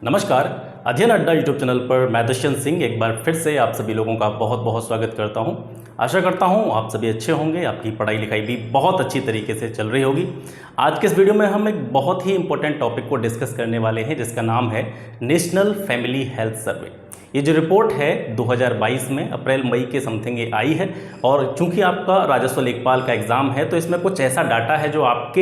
नमस्कार। अध्ययन अड्डा यूट्यूब चैनल पर मैं दुष्यंत सिंह एक बार फिर से आप सभी लोगों का बहुत बहुत स्वागत करता हूं। आशा करता हूं आप सभी अच्छे होंगे, आपकी पढ़ाई लिखाई भी बहुत अच्छी तरीके से चल रही होगी। आज के इस वीडियो में हम एक बहुत ही इंपॉर्टेंट टॉपिक को डिस्कस करने वाले हैं जिसका नाम है नेशनल फैमिली हेल्थ सर्वे। ये जो रिपोर्ट है 2022 में अप्रैल मई के समथिंग ये आई है और चूंकि आपका राजस्व लेखपाल का एग्ज़ाम है तो इसमें कुछ ऐसा डाटा है जो आपके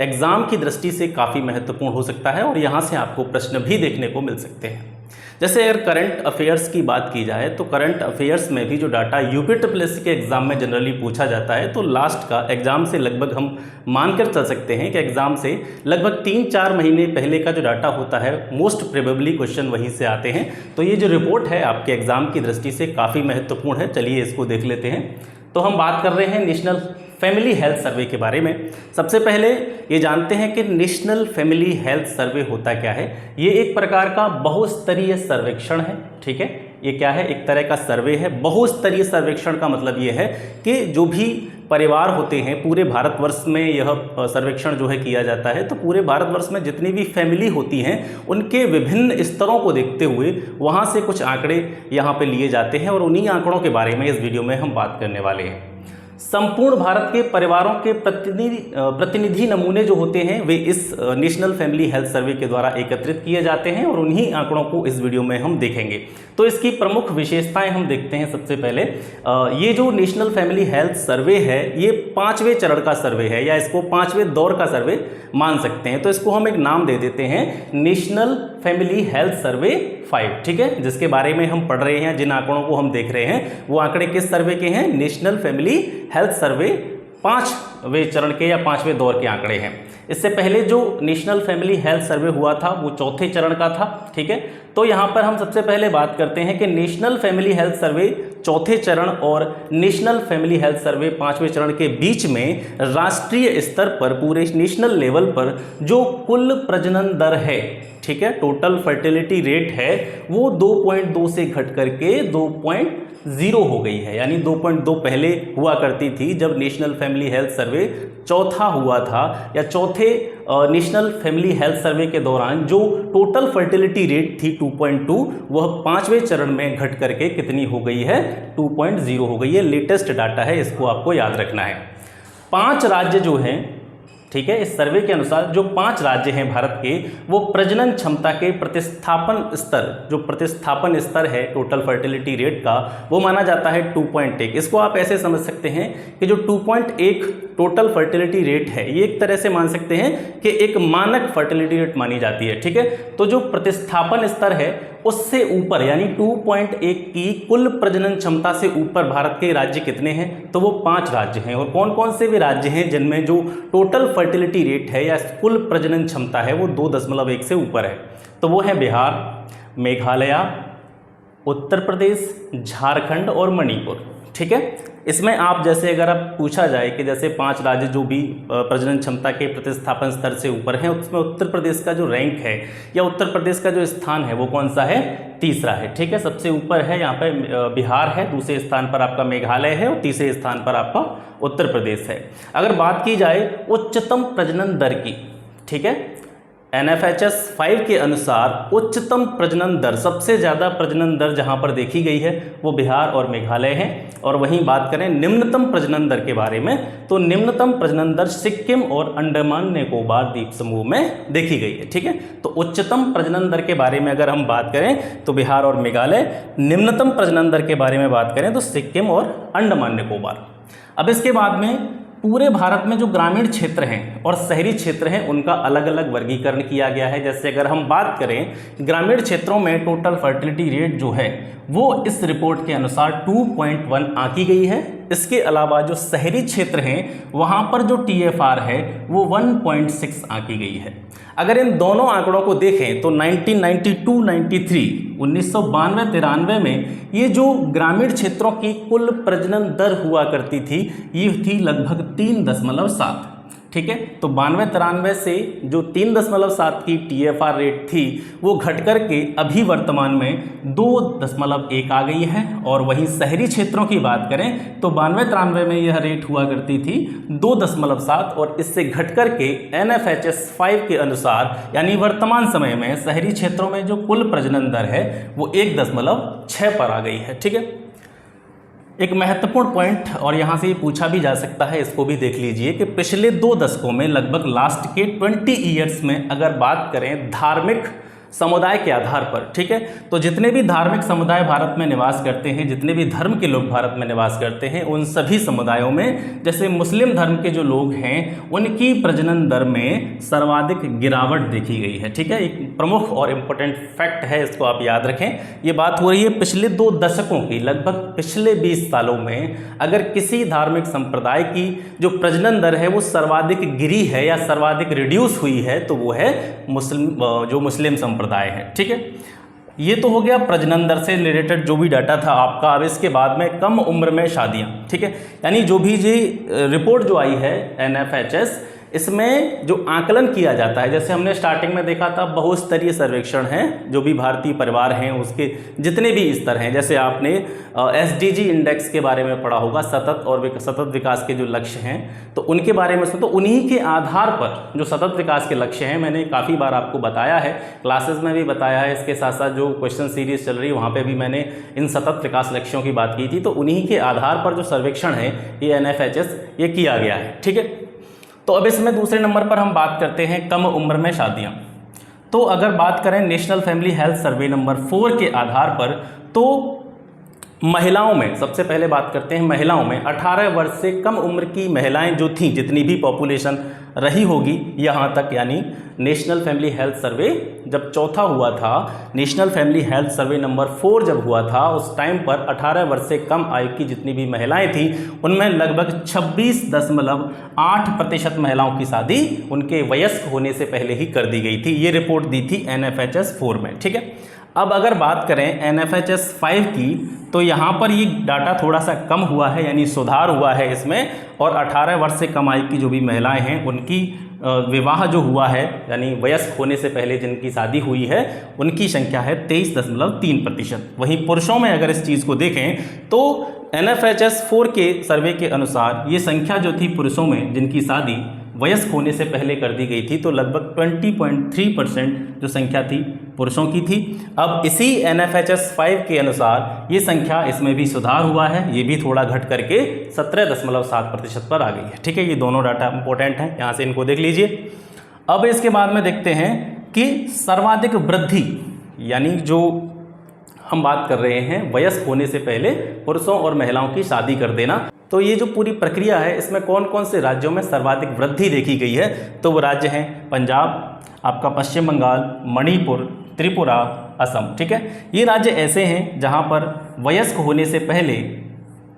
एग्ज़ाम की दृष्टि से काफ़ी महत्वपूर्ण हो सकता है और यहाँ से आपको प्रश्न भी देखने को मिल सकते हैं। जैसे अगर करंट अफेयर्स की बात की जाए तो करंट अफेयर्स में भी जो डाटा यूपीट्रिपलएससी के एग्ज़ाम में जनरली पूछा जाता है तो लास्ट का एग्ज़ाम से लगभग हम मानकर चल सकते हैं कि एग्ज़ाम से लगभग 3-4 महीने पहले का जो डाटा होता है मोस्ट प्रोबेबली क्वेश्चन वहीं से आते हैं। तो ये जो रिपोर्ट है आपके एग्ज़ाम की दृष्टि से काफ़ी महत्वपूर्ण है। चलिए इसको देख लेते हैं। तो हम बात कर रहे हैं नेशनल फैमिली हेल्थ सर्वे के बारे में। सबसे पहले ये जानते हैं कि नेशनल फैमिली हेल्थ सर्वे होता क्या है। ये एक प्रकार का बहुस्तरीय सर्वेक्षण है। ठीक है, ये क्या है, एक तरह का सर्वे है। बहुस्तरीय सर्वेक्षण का मतलब ये है कि जो भी परिवार होते हैं पूरे भारतवर्ष में यह सर्वेक्षण जो है किया जाता है। तो पूरे भारतवर्ष में जितनी भी फैमिली होती हैं उनके विभिन्न स्तरों को देखते हुए वहाँ से कुछ आंकड़े यहाँ पे लिए जाते हैं और उन्हीं आंकड़ों के बारे में इस वीडियो में हम बात करने वाले हैं। संपूर्ण भारत के परिवारों के प्रतिनिधि नमूने जो होते हैं वे इस नेशनल फैमिली हेल्थ सर्वे के द्वारा एकत्रित किए जाते हैं और उन्हीं आंकड़ों को इस वीडियो में हम देखेंगे। तो इसकी प्रमुख विशेषताएं हम देखते हैं। सबसे पहले ये जो नेशनल फैमिली हेल्थ सर्वे है ये 5वें चरण का सर्वे है या इसको 5वें दौर का सर्वे मान सकते हैं। तो इसको हम एक नाम दे देते हैं नेशनल फैमिली हेल्थ सर्वे 5। ठीक है, जिसके बारे में हम पढ़ रहे हैं, जिन आंकड़ों को हम देख रहे हैं वो आंकड़े किस सर्वे के हैं, नेशनल फैमिली हेल्थ सर्वे 5वें चरण के या 5वें दौर के आंकड़े हैं। इससे पहले जो नेशनल फैमिली हेल्थ सर्वे हुआ था वो 4थे चरण का था। ठीक है, तो यहाँ पर हम सबसे पहले बात करते हैं कि नेशनल फैमिली हेल्थ सर्वे 4थे चरण और नेशनल फैमिली हेल्थ सर्वे 5वें चरण के बीच में राष्ट्रीय स्तर पर पूरे नेशनल लेवल पर जो कुल प्रजनन दर है, ठीक है, टोटल फर्टिलिटी रेट है, वो 2.2 से घट करके 2.0 हो गई है। यानी 2.2 पहले हुआ करती थी जब नेशनल फैमिली हेल्थ सर्वे चौथा हुआ था या चौथे नेशनल फैमिली हेल्थ सर्वे के दौरान जो टोटल फर्टिलिटी रेट थी 2.2 वह 5वें चरण में घट करके कितनी हो गई है, 2.0 हो गई है। लेटेस्ट डाटा है, इसको आपको याद रखना है। 5 राज्य जो हैं, ठीक है, इस सर्वे के अनुसार जो 5 राज्य हैं भारत के वो प्रजनन क्षमता के प्रतिस्थापन स्तर, जो प्रतिस्थापन स्तर है टोटल फर्टिलिटी रेट का, वो माना जाता है 2.1। इसको आप ऐसे समझ सकते हैं कि जो 2.1 टोटल फर्टिलिटी रेट है ये एक तरह से मान सकते हैं कि एक मानक फर्टिलिटी रेट मानी जाती है। ठीक है, तो जो प्रतिस्थापन स्तर है उससे ऊपर यानी 2.1 की कुल प्रजनन क्षमता से ऊपर भारत के राज्य कितने हैं, तो वो 5 राज्य हैं। और कौन कौन से भी राज्य हैं जिनमें जो टोटल फर्टिलिटी रेट है या कुल प्रजनन क्षमता है वो 2.1 से ऊपर है। तो वो है बिहार, मेघालय, उत्तर प्रदेश, झारखंड और मणिपुर। ठीक है, इसमें आप जैसे अगर आप पूछा जाए कि जैसे 5 राज्य जो भी प्रजनन क्षमता के प्रतिस्थापन स्तर से ऊपर हैं उसमें उत्तर प्रदेश का जो रैंक है या उत्तर प्रदेश का जो स्थान है वो कौन सा है, तीसरा है। ठीक है, सबसे ऊपर है यहाँ पे बिहार है, दूसरे स्थान पर आपका मेघालय है और तीसरे स्थान पर आपका उत्तर प्रदेश है। अगर बात की जाए उच्चतम प्रजनन दर की, ठीक है, NFHS 5 के अनुसार उच्चतम प्रजनन दर, सबसे ज़्यादा प्रजनन दर जहाँ पर देखी गई है वो बिहार और मेघालय है। और वहीं बात करें निम्नतम प्रजनन दर के बारे में तो निम्नतम प्रजनन दर सिक्किम और अंडमान निकोबार द्वीप समूह में देखी गई है। ठीक है, तो उच्चतम प्रजनन दर के बारे में अगर हम बात करें तो बिहार और मेघालय, निम्नतम प्रजनन दर के बारे में बात करें तो सिक्किम और अंडमान निकोबार। अब इसके बाद में पूरे भारत में जो ग्रामीण क्षेत्र हैं और शहरी क्षेत्र हैं उनका अलग अलग वर्गीकरण किया गया है। जैसे अगर हम बात करें ग्रामीण क्षेत्रों में टोटल फर्टिलिटी रेट जो है वो इस रिपोर्ट के अनुसार 2.1 आंकी गई है। इसके अलावा जो शहरी क्षेत्र हैं वहाँ पर जो TFR है वो 1.6 आंकी गई है। अगर इन दोनों आंकड़ों को देखें तो 1992-93 में ये जो ग्रामीण क्षेत्रों की कुल प्रजनन दर हुआ करती थी ये थी लगभग 3.7। ठीक है। तो 92-93 से जो 3.7 की TFR रेट थी वो घट करके अभी वर्तमान में 2.1 आ गई है। और वहीं शहरी क्षेत्रों की बात करें तो 92-93 में यह रेट हुआ करती थी 2.7 और इससे घट करके NFHS 5 के अनुसार यानी वर्तमान समय में शहरी क्षेत्रों में जो कुल प्रजनन दर है वो 1.6 पर आ गई है। ठीक है। एक महत्वपूर्ण पॉइंट और यहाँ से ये पूछा भी जा सकता है, इसको भी देख लीजिए कि पिछले 2 दशकों में लगभग लास्ट के 20 ईयर्स में अगर बात करें धार्मिक समुदाय के आधार पर, ठीक है, तो जितने भी धार्मिक समुदाय भारत में निवास करते हैं, जितने भी धर्म के लोग भारत में निवास करते हैं, उन सभी समुदायों में जैसे मुस्लिम धर्म के जो लोग हैं उनकी प्रजनन दर में सर्वाधिक गिरावट देखी गई है। ठीक है। एक प्रमुख और इम्पोर्टेंट फैक्ट है, इसको आप याद रखें। ये बात हो रही है पिछले 2 दशकों की, लगभग पिछले 20 सालों में अगर किसी धार्मिक संप्रदाय की जो प्रजनन दर है वो सर्वाधिक गिरी है या सर्वाधिक रिड्यूस हुई है तो वो है मुस्लिम संप्रदाय है। ठीक है। ये तो हो गया प्रजनन दर से रिलेटेड जो भी डाटा था आपका। अब इसके बाद में कम उम्र में शादियां, ठीक है, यानी जो भी रिपोर्ट जो आई है NFHS, इसमें जो आकलन किया जाता है, जैसे हमने स्टार्टिंग में देखा था बहुस्तरीय सर्वेक्षण हैं, जो भी भारतीय परिवार हैं उसके जितने भी स्तर हैं, जैसे आपने SDG इंडेक्स के बारे में पढ़ा होगा, सतत विकास के जो लक्ष्य हैं तो उनके बारे में सुनो। तो उन्हीं के आधार पर जो सतत विकास के लक्ष्य हैं, मैंने काफ़ी बार आपको बताया है, क्लासेस में भी बताया है, इसके साथ साथ जो क्वेश्चन सीरीज चल रही है वहाँ पर भी मैंने इन सतत विकास लक्ष्यों की बात की थी। तो उन्हीं के आधार पर जो सर्वेक्षण है ये NFHS ये किया गया है। ठीक है। तो अब इसमें दूसरे नंबर पर हम बात करते हैं कम उम्र में शादियां। तो अगर बात करें national family health survey number 4 के आधार पर, तो महिलाओं में सबसे पहले बात करते हैं महिलाओं में 18 वर्ष से कम उम्र की महिलाएं जो थीं, जितनी भी पॉपुलेशन रही होगी यहाँ तक, यानी नेशनल फैमिली हेल्थ सर्वे जब चौथा हुआ था, national family health survey number 4 जब हुआ था, उस टाइम पर 18 वर्ष से कम आयु की जितनी भी महिलाएं थीं उनमें लगभग 26.8% महिलाओं की शादी उनके वयस्क होने से पहले ही कर दी गई थी। ये रिपोर्ट दी थी NFHS 4 में। ठीक है। अब अगर बात करें NFHS 5 की, तो यहाँ पर ये डाटा थोड़ा सा कम हुआ है, यानी सुधार हुआ है इसमें, और 18 वर्ष से कम आयु की जो भी महिलाएं हैं उनकी विवाह जो हुआ है, यानी वयस्क होने से पहले जिनकी शादी हुई है, उनकी संख्या है 23.3%। वहीं पुरुषों में अगर इस चीज़ को देखें तो NFHS 4 के सर्वे के अनुसार ये संख्या जो थी पुरुषों में जिनकी शादी वयस्क होने से पहले कर दी गई थी, तो लगभग 20.3% जो संख्या थी पुरुषों की थी। अब इसी NFHS 5 के अनुसार ये संख्या, इसमें भी सुधार हुआ है, ये भी थोड़ा घट करके 17.7% पर आ गई है। ठीक है। ये दोनों डाटा इंपॉर्टेंट हैं, यहाँ से इनको देख लीजिए। अब इसके बाद में देखते हैं कि सर्वाधिक वृद्धि, यानी जो हम बात कर रहे हैं वयस्क होने से पहले पुरुषों और महिलाओं की शादी कर देना, तो ये जो पूरी प्रक्रिया है इसमें कौन कौन से राज्यों में सर्वाधिक वृद्धि देखी गई है, तो वो राज्य हैं पंजाब, आपका पश्चिम बंगाल, मणिपुर, त्रिपुरा, असम। ठीक है। ये राज्य ऐसे हैं जहां पर वयस्क होने से पहले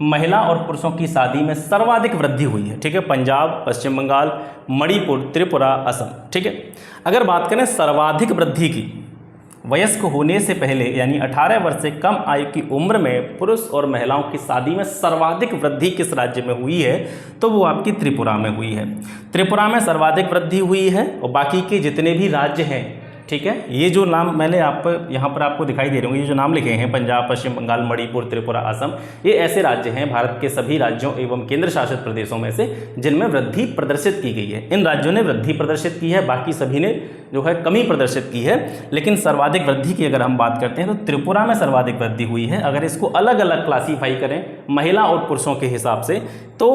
महिला और पुरुषों की शादी में सर्वाधिक वृद्धि हुई है। ठीक है। पंजाब, पश्चिम बंगाल, मणिपुर, त्रिपुरा, असम। ठीक है। अगर बात करें सर्वाधिक वृद्धि की, वयस्क होने से पहले यानी 18 वर्ष से कम आयु की उम्र में पुरुष और महिलाओं की शादी में सर्वाधिक वृद्धि किस राज्य में हुई है, तो वो आपकी त्रिपुरा में हुई है। त्रिपुरा में सर्वाधिक वृद्धि हुई है, और बाकी के जितने भी राज्य हैं, ठीक है, ये जो नाम मैंने यहाँ पर आपको दिखाई दे रहे होंगे, ये जो नाम लिखे हैं पंजाब, पश्चिम बंगाल, मणिपुर, त्रिपुरा, असम, ये ऐसे राज्य हैं भारत के सभी राज्यों एवं केंद्र शासित प्रदेशों में से जिनमें वृद्धि प्रदर्शित की गई है। इन राज्यों ने वृद्धि प्रदर्शित की है, बाकी सभी ने जो है कमी प्रदर्शित की है। लेकिन सर्वाधिक वृद्धि की अगर हम बात करते हैं तो त्रिपुरा में सर्वाधिक वृद्धि हुई है। अगर इसको अलग अलग क्लासीफाई करें महिला और पुरुषों के हिसाब से, तो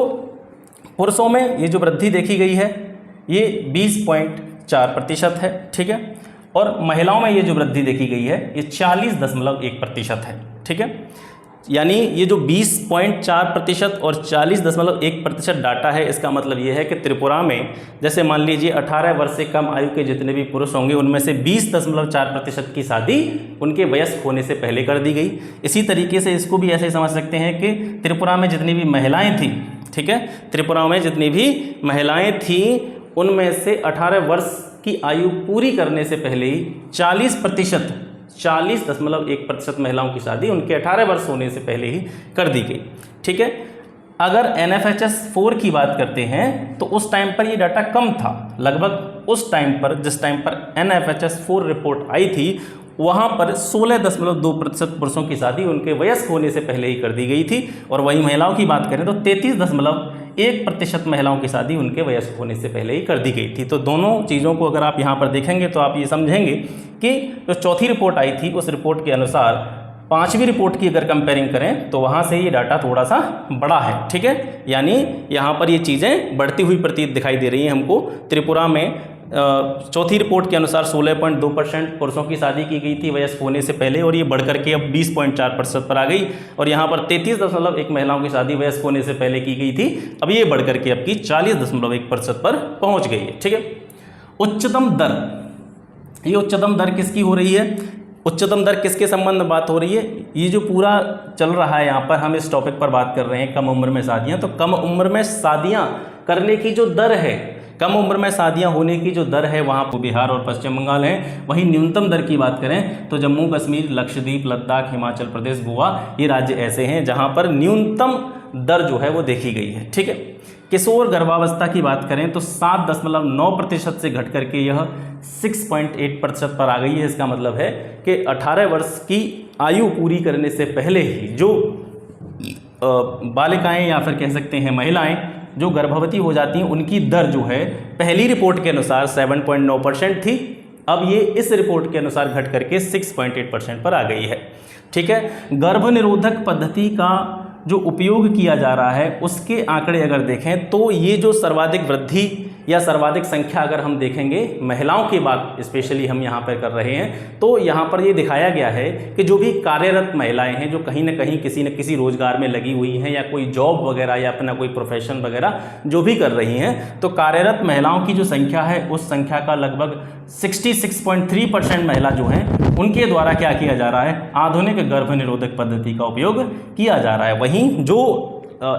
पुरुषों में ये जो वृद्धि देखी गई है ये 20.4% है। ठीक है। और महिलाओं में ये जो वृद्धि देखी गई है ये 40.1% है। ठीक है। यानी ये जो 20.4% और 40.1% डाटा है, इसका मतलब ये है कि त्रिपुरा में जैसे मान लीजिए 18 वर्ष से कम आयु के जितने भी पुरुष होंगे उनमें से 20.4% की शादी उनके वयस्क होने से पहले कर दी गई। इसी तरीके से इसको भी ऐसे समझ सकते हैं कि त्रिपुरा में जितनी भी महिलाएं थीं, ठीक है, त्रिपुरा में जितनी भी महिलाएं थीं उनमें से 18 वर्ष की आयु पूरी करने से पहले ही 40.1% महिलाओं की शादी उनके 18 वर्ष होने से पहले ही कर दी गई। ठीक है। अगर NFHS 4 की बात करते हैं तो उस टाइम पर ये डाटा कम था। लगभग उस टाइम पर जिस टाइम पर NFHS 4 रिपोर्ट आई थी वहाँ पर 16.2% पुरुषों की शादी उनके वयस्क होने से पहले ही कर दी गई थी, और वहीं महिलाओं की बात करें तो 33.1% महिलाओं की शादी उनके वयस्क होने से पहले ही कर दी गई थी। तो दोनों चीज़ों को अगर आप यहाँ पर देखेंगे तो आप ये समझेंगे कि जो चौथी रिपोर्ट आई थी उस रिपोर्ट के अनुसार पांचवी रिपोर्ट की अगर कंपेयरिंग करें तो वहाँ से ये डाटा थोड़ा सा बड़ा है, ठीक है। यानी यहाँ पर ये चीज़ें बढ़ती हुई प्रतीत दिखाई दे रही हैं हमको। त्रिपुरा में चौथी रिपोर्ट के अनुसार 16.2% पुरुषों की शादी की गई थी वयस्क होने से पहले, और ये बढ़कर के अब 20.4% पर आ गई। और यहाँ पर 33.1 महिलाओं की शादी वयस्क होने से पहले की गई थी, अब ये बढ़कर के अब की 40.1% पर पहुँच गई है, ठीक है। उच्चतम दर, ये उच्चतम दर किसकी हो रही है? उच्चतम दर किसके संबंध में बात हो रही है? ये जो पूरा चल रहा है यहाँ पर हम इस टॉपिक पर बात कर रहे हैं कम उम्र में शादियाँ। तो कम उम्र में शादियाँ करने की जो दर है, कम उम्र में शादियां होने की जो दर है वहाँ पर बिहार और पश्चिम बंगाल है। वहीं न्यूनतम दर की बात करें तो जम्मू कश्मीर, लक्षद्वीप, लद्दाख, हिमाचल प्रदेश, गोवा, ये राज्य ऐसे हैं जहाँ पर न्यूनतम दर जो है वो देखी गई है, ठीक है। किशोर गर्भावस्था की बात करें तो 7.9% से घट करके यह 6.8% पर आ गई है। इसका मतलब है कि 18 वर्ष की आयु पूरी करने से पहले ही जो बालिकाएं या फिर कह सकते हैं महिलाएं जो गर्भवती हो जाती हैं उनकी दर जो है पहली रिपोर्ट के अनुसार 7.9% थी, अब ये इस रिपोर्ट के अनुसार घट करके 6.8% पर आ गई है, ठीक है। गर्भ निरोधक पद्धति का जो उपयोग किया जा रहा है उसके आंकड़े अगर देखें तो ये जो सर्वाधिक वृद्धि या सर्वाधिक संख्या अगर हम देखेंगे महिलाओं की बात स्पेशली हम यहाँ पर कर रहे हैं, तो यहाँ पर ये दिखाया गया है कि जो भी कार्यरत महिलाएं हैं जो कहीं ना कहीं किसी न किसी रोजगार में लगी हुई हैं या कोई जॉब वगैरह या अपना कोई प्रोफेशन वगैरह जो भी कर रही हैं, तो कार्यरत महिलाओं की जो संख्या है उस संख्या का लगभग 66.3% महिला जो हैं उनके द्वारा क्या किया जा रहा है? आधुनिक गर्भ निरोधक पद्धति का उपयोग किया जा रहा है। वहीं जो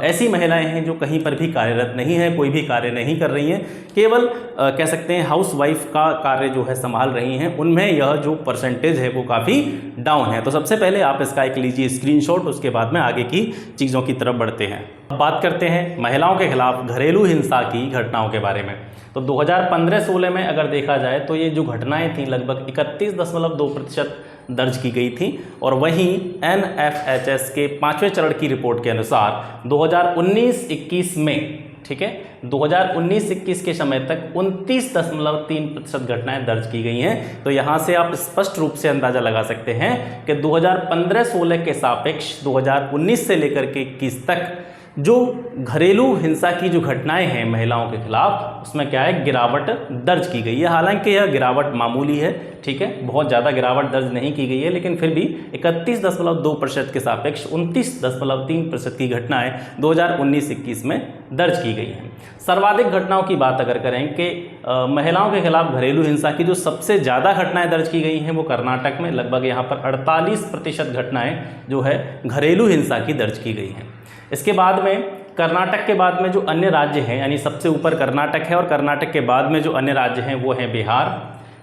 ऐसी महिलाएं हैं जो कहीं पर भी कार्यरत नहीं है, कोई भी कार्य नहीं कर रही हैं, केवल कह सकते हैं हाउसवाइफ का कार्य जो है संभाल रही हैं, उनमें यह जो परसेंटेज है वो काफ़ी डाउन है। तो सबसे पहले आप इसका एक लीजिए स्क्रीनशॉट, उसके बाद में आगे की चीज़ों की तरफ बढ़ते हैं। अब बात करते हैं महिलाओं के खिलाफ घरेलू हिंसा की घटनाओं के बारे में। तो 2015-16 में अगर देखा जाए तो ये जो घटनाएँ थीं लगभग 31.2% दर्ज की गई थी, और वहीं NFHS के 5वें चरण की रिपोर्ट के अनुसार 2019-21 में, ठीक है, 2019-21 के समय तक 29.3% घटनाएं दर्ज की गई हैं। तो यहाँ से आप स्पष्ट रूप से अंदाज़ा लगा सकते हैं कि 2015-16 के सापेक्ष 2019 से लेकर के 21 तक जो घरेलू हिंसा की जो घटनाएं हैं महिलाओं के खिलाफ उसमें क्या है? गिरावट दर्ज की गई है। हालांकि यह गिरावट मामूली है, ठीक है, बहुत ज़्यादा गिरावट दर्ज नहीं की गई है, लेकिन फिर भी 31.2% के सापेक्ष 29.3% की घटनाएं 2019-21 में दर्ज की गई हैं। सर्वाधिक घटनाओं की बात अगर करें कि महिलाओं के खिलाफ घरेलू हिंसा की जो सबसे ज़्यादा घटनाएं दर्ज की गई हैं वो कर्नाटक में लगभग यहाँ पर 48% घटनाएं जो है घरेलू हिंसा की दर्ज की गई हैं। इसके बाद में कर्नाटक के बाद में जो अन्य राज्य हैं, यानी सबसे ऊपर कर्नाटक है और कर्नाटक के बाद में जो अन्य राज्य हैं वो हैं बिहार,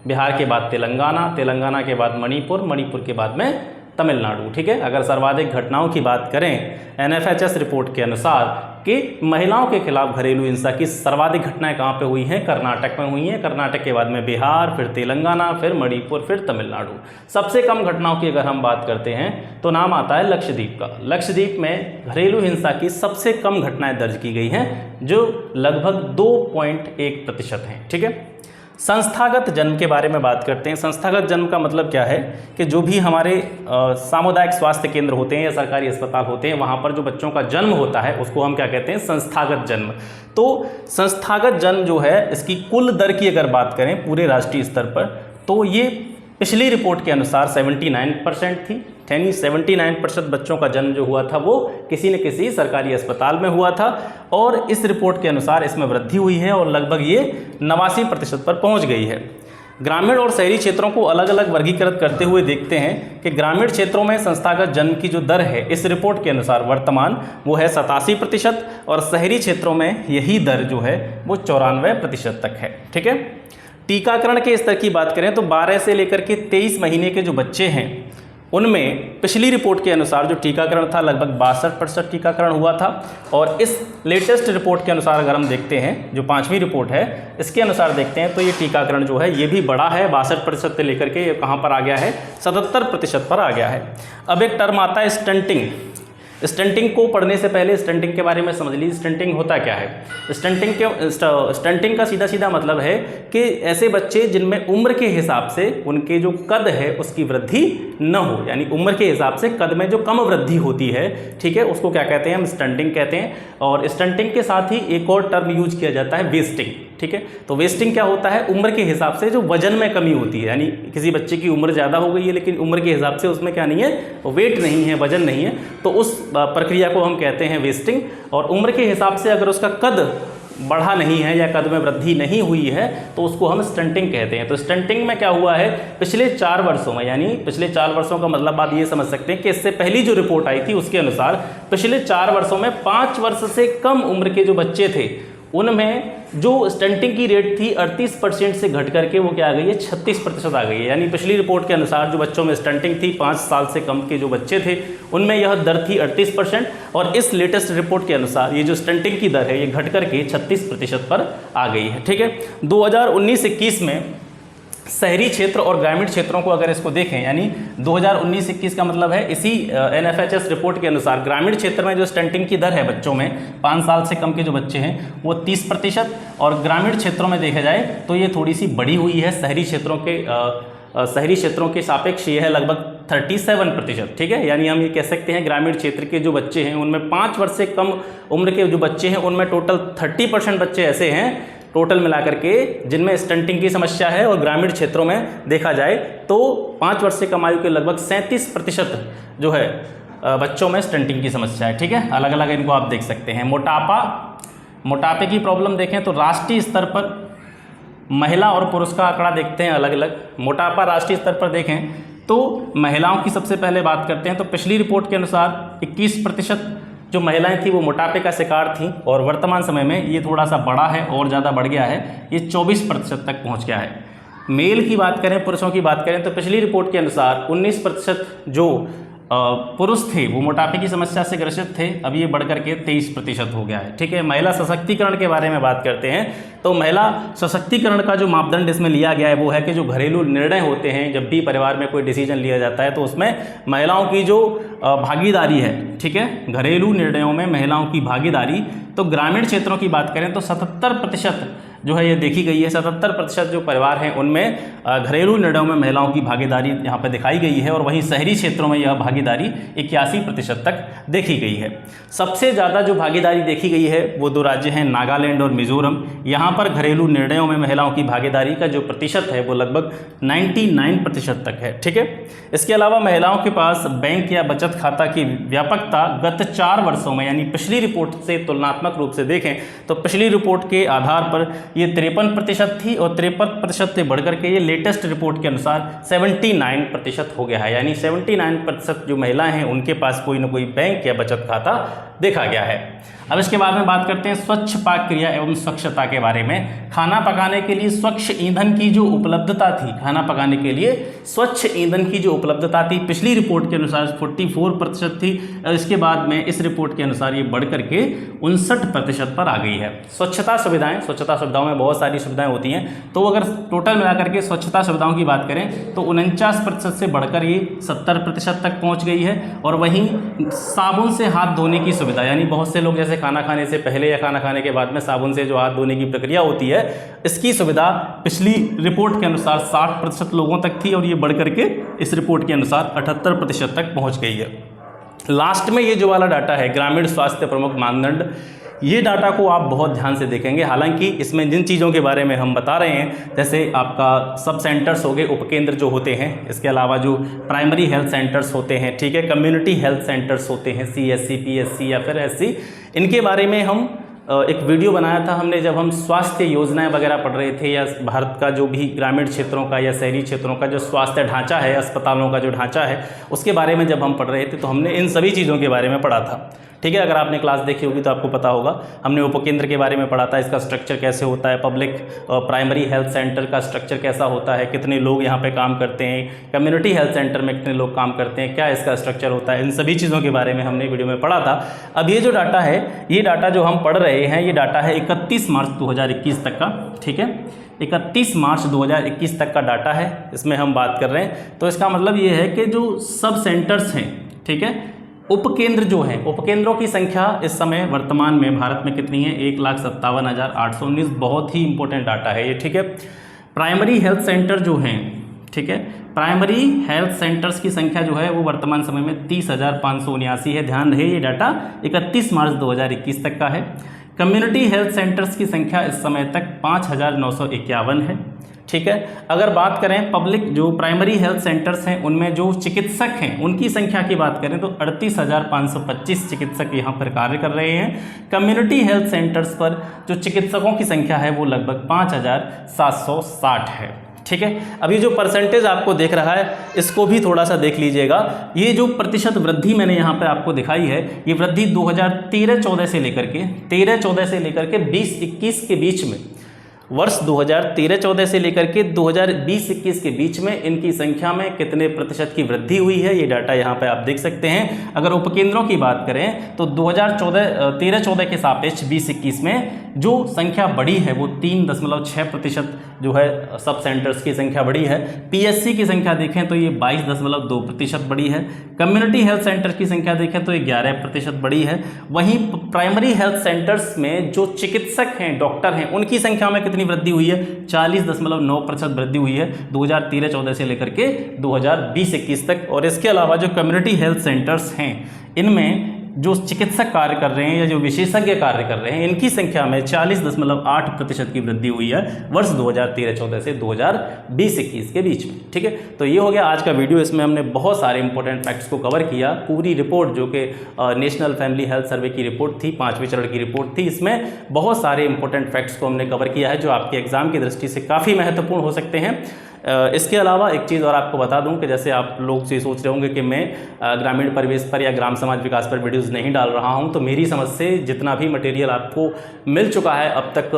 बिहार के बाद तेलंगाना, तेलंगाना के बाद मणिपुर, मणिपुर के बाद में तमिलनाडु, ठीक है। अगर सर्वाधिक घटनाओं की बात करें NFHS रिपोर्ट के अनुसार कि महिलाओं के खिलाफ घरेलू हिंसा की सर्वाधिक घटनाएं कहाँ पे हुई हैं? कर्नाटक में हुई हैं। कर्नाटक के बाद में बिहार, फिर तेलंगाना, फिर मणिपुर, फिर तमिलनाडु। सबसे कम घटनाओं की अगर हम बात करते हैं तो नाम आता है लक्षद्वीप का। लक्षद्वीप में घरेलू हिंसा की सबसे कम घटनाएं दर्ज की गई हैं जो लगभग 2.1% हैं, ठीक है। संस्थागत जन्म के बारे में बात करते हैं। संस्थागत जन्म का मतलब क्या है कि जो भी हमारे सामुदायिक स्वास्थ्य केंद्र होते हैं या सरकारी अस्पताल होते हैं वहाँ पर जो बच्चों का जन्म होता है उसको हम क्या कहते हैं? संस्थागत जन्म। तो संस्थागत जन्म जो है इसकी कुल दर की अगर बात करें पूरे राष्ट्रीय स्तर पर तो ये पिछली रिपोर्ट के अनुसार 79% थी, यानी 79% बच्चों का जन्म जो हुआ था वो किसी न किसी सरकारी अस्पताल में हुआ था, और इस रिपोर्ट के अनुसार इसमें वृद्धि हुई है और लगभग ये 89% पर पहुंच गई है। ग्रामीण और शहरी क्षेत्रों को अलग अलग वर्गीकृत करते हुए देखते हैं कि ग्रामीण क्षेत्रों में संस्थागत जन्म की जो दर है इस रिपोर्ट के अनुसार वर्तमान वो है 87%, और शहरी क्षेत्रों में यही दर जो है वो 94% तक है, ठीक है। टीकाकरण के स्तर की बात करें तो 12 से लेकर के 23 महीने के जो बच्चे हैं उनमें पिछली रिपोर्ट के अनुसार जो टीकाकरण था लगभग 62% टीकाकरण हुआ था। और इस लेटेस्ट रिपोर्ट के अनुसार अगर हम देखते हैं, जो 5वीं रिपोर्ट है, इसके अनुसार देखते हैं तो ये टीकाकरण जो है ये भी बढ़ा है। 62% से लेकर के ये कहाँ पर आ गया है, 77% पर आ गया है। अब एक टर्म आता है स्टंटिंग। स्टंटिंग को पढ़ने से पहले स्टंटिंग के बारे में समझ लीजिए, स्टंटिंग होता क्या है। स्टंटिंग का सीधा सीधा मतलब है कि ऐसे बच्चे जिनमें उम्र के हिसाब से उनके जो कद है उसकी वृद्धि न हो, यानी उम्र के हिसाब से कद में जो कम वृद्धि होती है, ठीक है, उसको क्या कहते हैं, हम स्टंटिंग कहते हैं। और स्टंटिंग के साथ ही एक और टर्म यूज किया जाता है, वेस्टिंग। ठीक है, तो वेस्टिंग क्या होता है, उम्र के हिसाब से जो वजन में कमी होती है, यानी किसी बच्चे की उम्र ज़्यादा हो गई है लेकिन उम्र के हिसाब से उसमें क्या नहीं है, वेट नहीं है, वजन नहीं है, तो उस प्रक्रिया को हम कहते हैं वेस्टिंग। और उम्र के हिसाब से अगर उसका कद बढ़ा नहीं है या कद में वृद्धि नहीं हुई है तो उसको हम स्टंटिंग कहते हैं। तो स्टंटिंग में क्या हुआ है, पिछले 4 वर्षों में, यानी पिछले 4 वर्षों का मतलब आप ये समझ सकते हैं कि इससे पहली जो रिपोर्ट आई थी उसके अनुसार पिछले 4 वर्षों में 5 वर्ष से कम उम्र के जो बच्चे थे उनमें जो स्टंटिंग की रेट थी 38% से घट करके वो क्या आ गई है, 36% आ गई है। यानी पिछली रिपोर्ट के अनुसार जो बच्चों में स्टंटिंग थी, 5 साल से कम के जो बच्चे थे उनमें यह दर थी 38%, और इस लेटेस्ट रिपोर्ट के अनुसार ये जो स्टंटिंग की दर है ये घट करके 36% पर आ गई है। ठीक है, 2019-21 में शहरी क्षेत्र और ग्रामीण क्षेत्रों को अगर इसको देखें, यानी 2019-21 का मतलब है इसी NFHS रिपोर्ट के अनुसार ग्रामीण क्षेत्र में जो स्टंटिंग की दर है बच्चों में, 5 साल से कम के जो बच्चे हैं वो 30%, और ग्रामीण क्षेत्रों में देखा जाए तो ये थोड़ी सी बढ़ी हुई है। शहरी क्षेत्रों के सापेक्ष ये है लगभग 37%। ठीक है, यानी हम ये कह सकते हैं ग्रामीण क्षेत्र के जो बच्चे हैं उनमें 5 वर्ष से कम उम्र के जो बच्चे हैं उनमें टोटल 30% बच्चे ऐसे हैं टोटल मिलाकर के जिनमें स्टंटिंग की समस्या है। और ग्रामीण क्षेत्रों में देखा जाए तो 5 वर्ष से कम आयु के लगभग 37% जो है बच्चों में स्टंटिंग की समस्या है। ठीक है, अलग अलग इनको आप देख सकते हैं। मोटापे की प्रॉब्लम देखें तो राष्ट्रीय स्तर पर महिला और पुरुष का आंकड़ा देखते हैं अलग अलग। मोटापा राष्ट्रीय स्तर पर देखें तो महिलाओं की सबसे पहले बात करते हैं तो पिछली रिपोर्ट के अनुसार 21% जो महिलाएं थी वो मोटापे का शिकार थीं, और वर्तमान समय में ये थोड़ा सा बढ़ा है और ज़्यादा बढ़ गया है, ये 24% तक पहुंच गया है। मेल की बात करें, पुरुषों की बात करें तो पिछली रिपोर्ट के अनुसार 19% जो पुरुष थे वो मोटापे की समस्या से ग्रसित थे, अब ये बढ़कर के 23% हो गया है। ठीक है, महिला सशक्तिकरण के बारे में बात करते हैं तो महिला सशक्तिकरण का जो मापदंड इसमें लिया गया है वो है कि जो घरेलू निर्णय होते हैं, जब भी परिवार में कोई डिसीजन लिया जाता है तो उसमें महिलाओं की जो भागीदारी है, ठीक है, घरेलू निर्णयों में महिलाओं की भागीदारी, तो ग्रामीण क्षेत्रों की बात करें तो 77% जो है ये देखी गई है। 77% जो परिवार हैं उनमें घरेलू निर्णयों में महिलाओं की भागीदारी यहाँ पर दिखाई गई है, और वहीं शहरी क्षेत्रों में यह भागीदारी 81% तक देखी गई है। सबसे ज़्यादा जो भागीदारी देखी गई है वो 2 राज्य हैं, नागालैंड और मिजोरम। यहाँ पर घरेलू निर्णयों में महिलाओं की भागीदारी का जो प्रतिशत है वो लगभग 99% तक है। ठीक है, इसके अलावा महिलाओं के पास बैंक या बचत खाता की व्यापकता गत 4 वर्षों में, यानी पिछली रिपोर्ट से तुलनात्मक रूप से देखें तो पिछली रिपोर्ट के आधार पर ये 53% थी, और 53% से बढ़कर के ये लेटेस्ट रिपोर्ट के अनुसार 79% हो गया है। यानी 79% जो महिलाएं हैं उनके पास कोई ना कोई बैंक या बचत खाता देखा गया है। अब इसके बाद में बात करते हैं स्वच्छ पाक क्रिया एवं स्वच्छता के बारे में। खाना पकाने के लिए स्वच्छ ईंधन की जो उपलब्धता थी, खाना पकाने के लिए स्वच्छ ईंधन की जो उपलब्धता थी पिछली रिपोर्ट के अनुसार 44% थी, इसके बाद में इस रिपोर्ट के अनुसार ये बढ़ करके 59% पर आ गई है। स्वच्छता सुविधाओं में बहुत सारी सुविधाएं होती हैं, तो अगर टोटल मिलाकर के स्वच्छता सुविधाओं की बात करें तो 49% से बढ़कर ये 70% तक पहुँच गई है। और वहीं साबुन से हाथ धोने की सुविधा, यानी बहुत से लोग जैसे खाना खाने से पहले या खाना खाने के बाद में साबुन से जो हाथ धोने की प्रक्रिया होती है, इसकी सुविधा पिछली रिपोर्ट के अनुसार 60% लोगों तक थी, और ये बढ़ करके इस रिपोर्ट के अनुसार 78% तक पहुंच गई है। लास्ट में ये जो वाला डाटा है ग्रामीण स्वास्थ्य प्रमुख मानदंड, ये डाटा को आप बहुत ध्यान से देखेंगे। हालांकि इसमें जिन चीज़ों के बारे में हम बता रहे हैं, जैसे आपका सब सेंटर्स हो गए, उपकेंद्र जो होते हैं, इसके अलावा जो प्राइमरी हेल्थ सेंटर्स होते हैं, ठीक है, कम्युनिटी हेल्थ सेंटर्स होते हैं, CSC, PSC या फिर SC, इनके बारे में हम एक वीडियो बनाया था हमने जब हम स्वास्थ्य योजनाएं वगैरह पढ़ रहे थे, या भारत का जो भी ग्रामीण क्षेत्रों का या शहरी क्षेत्रों का जो स्वास्थ्य ढांचा है, अस्पतालों का जो ढांचा है, उसके बारे में जब हम पढ़ रहे थे तो हमने इन सभी चीज़ों के बारे में पढ़ा था। ठीक है। अगर आपने क्लास देखी होगी तो आपको पता होगा, हमने उपकेंद्र के बारे में पढ़ा था, इसका स्ट्रक्चर कैसे होता है, पब्लिक प्राइमरी हेल्थ सेंटर का स्ट्रक्चर कैसा होता है, कितने लोग यहाँ पे काम करते हैं, कम्युनिटी हेल्थ सेंटर में कितने लोग काम करते हैं, क्या इसका स्ट्रक्चर होता है, इन सभी चीज़ों के बारे में हमने वीडियो में पढ़ा था। अब ये जो डाटा है, ये डाटा जो हम पढ़ रहे हैं, ये डाटा है 31 मार्च 2021 तक का, ठीक है। 31 मार्च 2021 तक का डाटा है, इसमें हम बात कर रहे हैं। तो इसका मतलब ये है कि जो सब सेंटर्स हैं, ठीक है, उपकेंद्र जो हैं, उपकेंद्रों की संख्या इस समय वर्तमान में भारत में कितनी है, 1,57,819। बहुत ही इंपॉर्टेंट डाटा है ये, ठीक है। प्राइमरी हेल्थ सेंटर जो हैं, ठीक है, प्राइमरी हेल्थ सेंटर्स की संख्या जो है वो वर्तमान समय में 30,579 है। ध्यान रहे ये डाटा 31 मार्च 2021 तक का है। कम्युनिटी हेल्थ सेंटर्स की संख्या इस समय तक 5,951 है, ठीक है। अगर बात करें पब्लिक जो प्राइमरी हेल्थ सेंटर्स हैं उनमें जो चिकित्सक हैं उनकी संख्या की बात करें तो 38,525 चिकित्सक यहाँ पर कार्य कर रहे हैं। कम्युनिटी हेल्थ सेंटर्स पर जो चिकित्सकों की संख्या है वो लगभग 5,760 है, ठीक है। अभी जो परसेंटेज आपको देख रहा है इसको भी थोड़ा सा देख लीजिएगा। ये जो प्रतिशत वृद्धि मैंने यहाँ पे आपको दिखाई है, ये वृद्धि 2013-14 से लेकर के 20-21 के बीच में, वर्ष 2013-14 से लेकर के 2020-21 के बीच में इनकी संख्या में कितने प्रतिशत की वृद्धि हुई है, ये डाटा यहाँ पे आप देख सकते हैं। अगर उपकेंद्रों की बात करें तो 2013-14 के सापेक्ष 20-21 में जो संख्या बढ़ी है वो 3.6% जो है सब सेंटर्स की संख्या बढ़ी है। पीएससी की संख्या देखें तो ये 22.2% बढ़ी है। कम्युनिटी हेल्थ सेंटर की संख्या देखें तो ये 11% बढ़ी है। वहीं प्राइमरी हेल्थ सेंटर्स में जो चिकित्सक हैं, डॉक्टर हैं, उनकी संख्या में कितनी वृद्धि हुई है, 40.9% वृद्धि हुई है 2013-14 से लेकर के 2020-21 तक। और इसके अलावा जो कम्युनिटी हेल्थ सेंटर्स हैं इनमें जो चिकित्सक कार्य कर रहे हैं या जो विशेषज्ञ कार्य कर रहे हैं इनकी संख्या में 40.8% की वृद्धि हुई है वर्ष 2013-14 से 2020-21 के बीच में, ठीक है। तो ये हो गया आज का वीडियो। इसमें हमने बहुत सारे इंपॉर्टेंट फैक्ट्स को कवर किया। पूरी रिपोर्ट जो कि नेशनल फैमिली हेल्थ सर्वे की रिपोर्ट थी, 5वें चरण की रिपोर्ट थी, इसमें बहुत सारे इंपॉर्टेंट फैक्ट्स को हमने कवर किया है जो आपके एग्जाम की दृष्टि से काफ़ी महत्वपूर्ण हो सकते हैं। इसके अलावा एक चीज़ और आपको बता दूं कि जैसे आप लोग से सोच रहे होंगे कि मैं ग्रामीण परिवेश पर या ग्राम समाज विकास पर वीडियोस नहीं डाल रहा हूं, तो मेरी समझ से जितना भी मटेरियल आपको मिल चुका है अब तक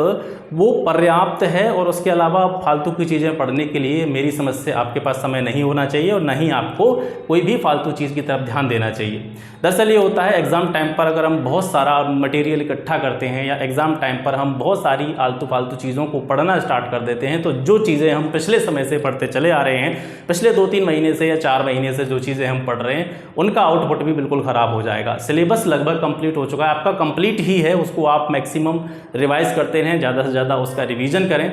वो पर्याप्त है। और उसके अलावा फालतू की चीज़ें पढ़ने के लिए मेरी समझ से आपके पास समय नहीं होना चाहिए और न ही आपको कोई भी फालतू चीज़ की तरफ ध्यान देना चाहिए। दरअसल ये होता है एग्ज़ाम टाइम पर अगर हम बहुत सारा मटेरियल इकट्ठा करते हैं या एग्ज़ाम टाइम पर हम बहुत सारी आलतू फालतू चीज़ों को पढ़ना स्टार्ट कर देते हैं तो जो चीज़ें हम पिछले समय से पढ़ते चले आ रहे हैं, पिछले 2-3 महीने से या 4 महीने से जो चीज़ें हम पढ़ रहे हैं उनका आउटपुट भी बिल्कुल ख़राब हो जाएगा। सिलेबस लगभग कंप्लीट हो चुका है, आपका कंप्लीट ही है, उसको आप मैक्सिमम रिवाइज करते रहें, ज़्यादा से ज़्यादा उसका रिवीजन करें।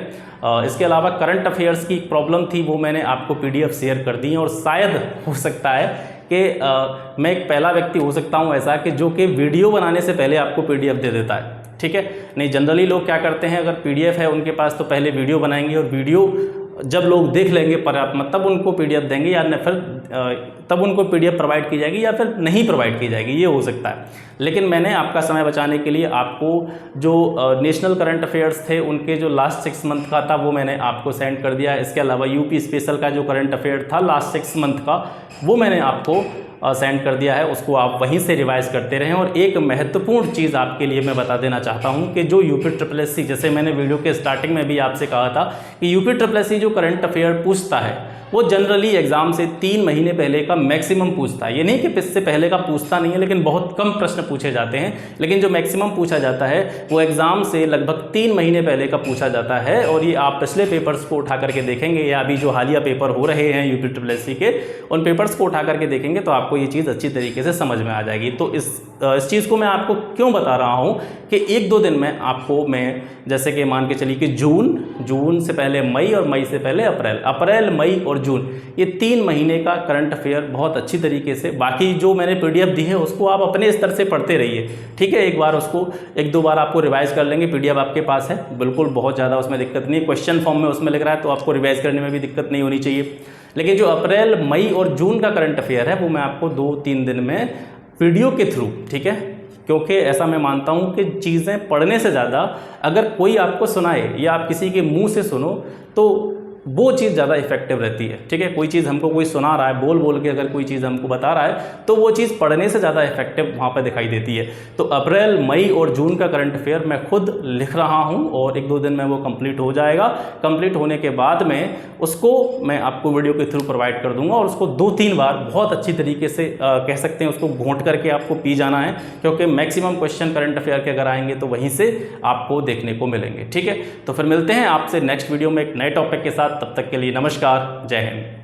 इसके अलावा करंट अफेयर्स की प्रॉब्लम थी वो मैंने आपको PDF शेयर कर दी है और शायद हो सकता है कि मैं एक पहला व्यक्ति हो सकता हूं ऐसा कि जो कि वीडियो बनाने से पहले आपको PDF दे देता है, ठीक है। नहीं, जनरली लोग क्या करते हैं, अगर PDF है उनके पास तो पहले वीडियो बनाएंगे और वीडियो जब लोग देख लेंगे पर्याप्त तब उनको PDF देंगे या न फिर तब उनको PDF प्रोवाइड की जाएगी या फिर नहीं प्रोवाइड की जाएगी, ये हो सकता है। लेकिन मैंने आपका समय बचाने के लिए आपको जो नेशनल करंट अफेयर्स थे उनके जो लास्ट 6 मंथ का था वो मैंने आपको सेंड कर दिया। इसके अलावा यूपी स्पेशल का जो करंट अफेयर था लास्ट 6 मंथ का वो मैंने आपको सेंड कर दिया है, उसको आप वहीं से रिवाइज करते रहें। और एक महत्वपूर्ण चीज़ आपके लिए मैं बता देना चाहता हूं कि जो UPSSC, जैसे मैंने वीडियो के स्टार्टिंग में भी आपसे कहा था कि UPSSC जो करंट अफेयर पूछता है वो जनरली एग्जाम से 3 महीने पहले का मैक्सिमम पूछता है। ये नहीं कि इससे पहले का पूछता नहीं है, लेकिन बहुत कम प्रश्न पूछे जाते हैं, लेकिन जो मैक्सिमम पूछा जाता है वो एग्जाम से लगभग 3 महीने पहले का पूछा जाता है। और ये आप पिछले पेपर्स को उठा करके देखेंगे या अभी जो हालिया पेपर हो रहे हैं UPSSC के, उन पेपर्स को उठा करके देखेंगे तो आपको ये चीज़ अच्छी तरीके से समझ में आ जाएगी। तो इस चीज़ को मैं आपको क्यों बता रहा हूँ कि 1-2 दिन में आपको मैं जैसे कि मान के चलिए कि जून से पहले मई और मई से पहले अप्रैल, मई और जून, ये 3 महीने का करंट अफेयर बहुत अच्छी तरीके से, बाकी जो मैंने PDF दी है उसको आप अपने स्तर से पढ़ते रहिए, ठीक है। एक बार उसको 1-2 बार आपको रिवाइज कर लेंगे, PDF आपके पास है, बिल्कुल बहुत ज़्यादा उसमें दिक्कत नहीं, क्वेश्चन फॉर्म में उसमें लिख रहा है तो आपको रिवाइज करने में भी दिक्कत नहीं होनी चाहिए। लेकिन जो अप्रैल, मई और जून का करंट अफेयर है वो मैं आपको 2-3 दिन में वीडियो के थ्रू, ठीक है, क्योंकि ऐसा मैं मानता हूं कि चीज़ें पढ़ने से ज़्यादा अगर कोई आपको सुनाए या आप किसी के मुंह से सुनो तो वो चीज़ ज़्यादा इफेक्टिव रहती है। ठीक है, कोई चीज़ हमको कोई सुना रहा है, बोल बोल के अगर कोई चीज़ हमको बता रहा है तो वो चीज़ पढ़ने से ज़्यादा इफेक्टिव वहाँ पर दिखाई देती है। तो अप्रैल, मई और जून का करंट अफेयर मैं खुद लिख रहा हूँ और 1-2 दिन में वो कंप्लीट हो जाएगा। कंप्लीट होने के बाद में उसको मैं आपको वीडियो के थ्रू प्रोवाइड कर दूंगा और उसको 2-3 बार बहुत अच्छी तरीके से कह सकते हैं उसको घोंट करके आपको पी जाना है, क्योंकि मैक्सिमम क्वेश्चन करंट अफेयर के अगर आएंगे तो वहीं से आपको देखने को मिलेंगे। ठीक है, तो फिर मिलते हैं आपसे नेक्स्ट वीडियो में एक नए टॉपिक के साथ। तब तक के लिए नमस्कार, जय हिंद।